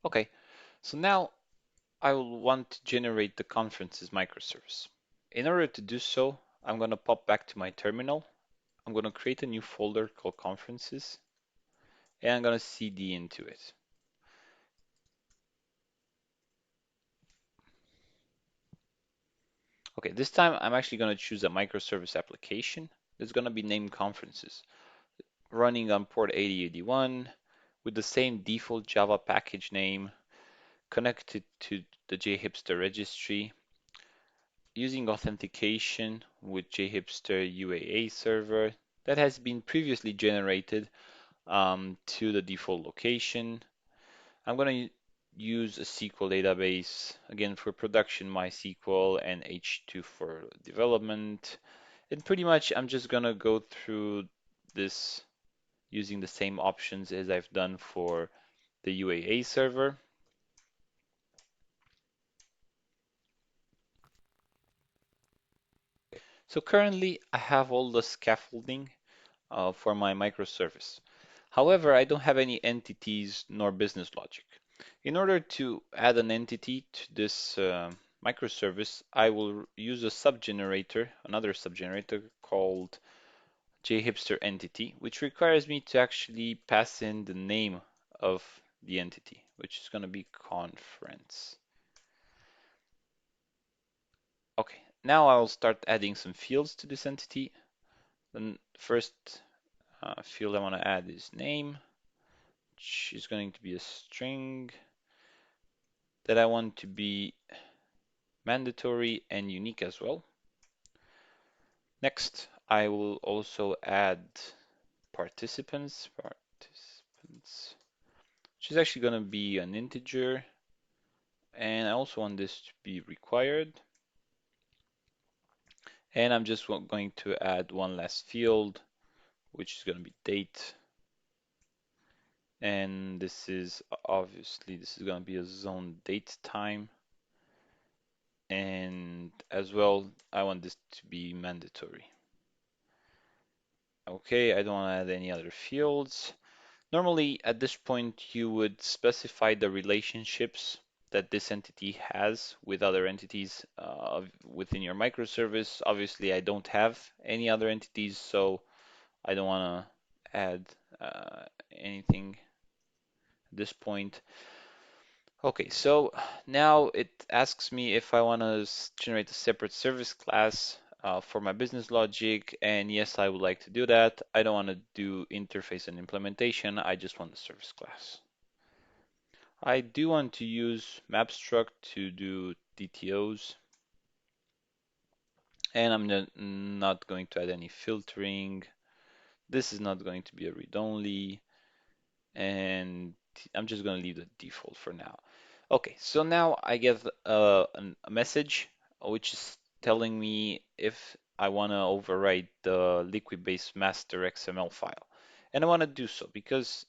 Okay, so now I will want to generate the conferences microservice. In order to do so, I'm going to pop back to my terminal. I'm going to create a new folder called conferences, and I'm going to cd into it. Okay, this time I'm actually going to choose a microservice application that's going to be named conferences, running on port 8081 with the same default Java package name, connected to the JHipster registry, using authentication with JHipster UAA server that has been previously generated to the default location. I'm going to use a SQL database, again for production MySQL and H2 for development. And pretty much I'm just going to go through this using the same options as I've done for the UAA server. So currently I have all the scaffolding for my microservice. However, I don't have any entities nor business logic. In order to add an entity to this microservice, I will use a subgenerator, another subgenerator called JHipster entity, which requires me to actually pass in the name of the entity, which is going to be conference. Okay, now I'll start adding some fields to this entity. The first field I want to add is name, which is going to be a string that I want to be mandatory and unique as well. Next, I will also add participants, which is actually going to be an integer, and I also want this to be required. And I'm just going to add one last field, which is going to be date. And this is obviously this is going to be a zone date time. And as well, I want this to be mandatory. Okay, I don't want to add any other fields. Normally, at this point, you would specify the relationships that this entity has with other entities within your microservice. Obviously, I don't have any other entities, so I don't want to add anything at this point. Okay, so now it asks me if I want to generate a separate service class for my business logic, and yes, I would like to do that. I don't want to do interface and implementation, I just want the service class. I do want to use mapstruct to do DTOs, and I'm not going to add any filtering. This is not going to be a read-only, and I'm just going to leave the default for now. Okay, so now I get a message which is telling me if I want to overwrite the liquid-based master XML file. And I want to do so because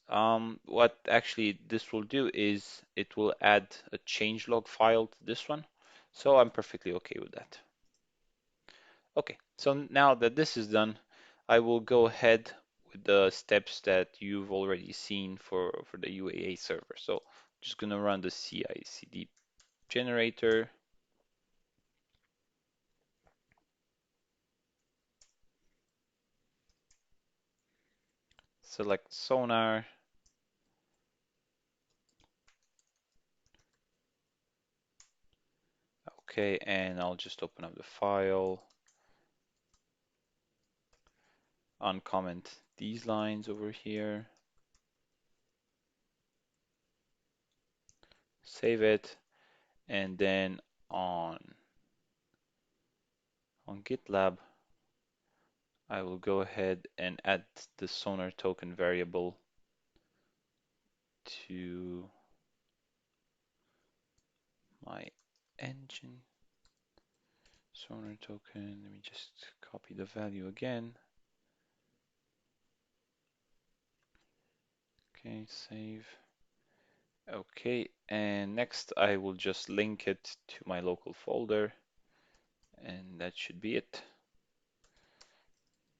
what actually this will do is it will add a changelog file to this one. So I'm perfectly okay with that. Okay, so now that this is done, I will go ahead with the steps that you've already seen for the UAA server. So I'm just going to run the CI/CD generator, select sonar, okay, and I'll just open up the file, uncomment these lines over here, save it, and then on GitLab, I will go ahead and add the sonar token variable to my engine. Sonar token, let me just copy the value again. Okay, save. Okay, and next I will just link it to my local folder, and that should be it.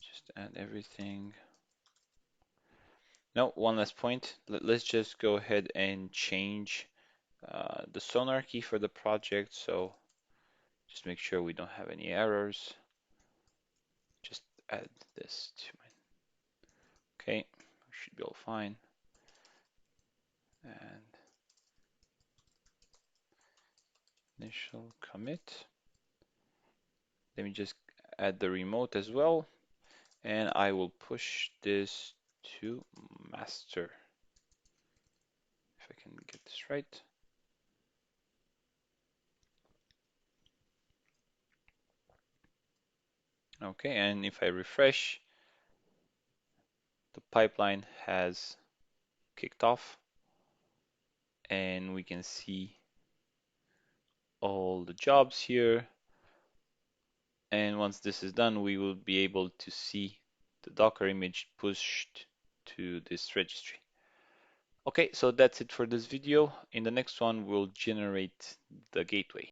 Just add everything. No, one last point. Let's just go ahead and change the sonar key for the project, so just make sure we don't have any errors. Just add this to my, okay, should be all fine. And initial commit. Let me just add the remote as well, and I will push this to master. If I can get this right. Okay, and if I refresh, the pipeline has kicked off, and we can see all the jobs here. And once this is done, we will be able to see the Docker image pushed to this registry. Okay, so that's it for this video. In the next one, we'll generate the gateway.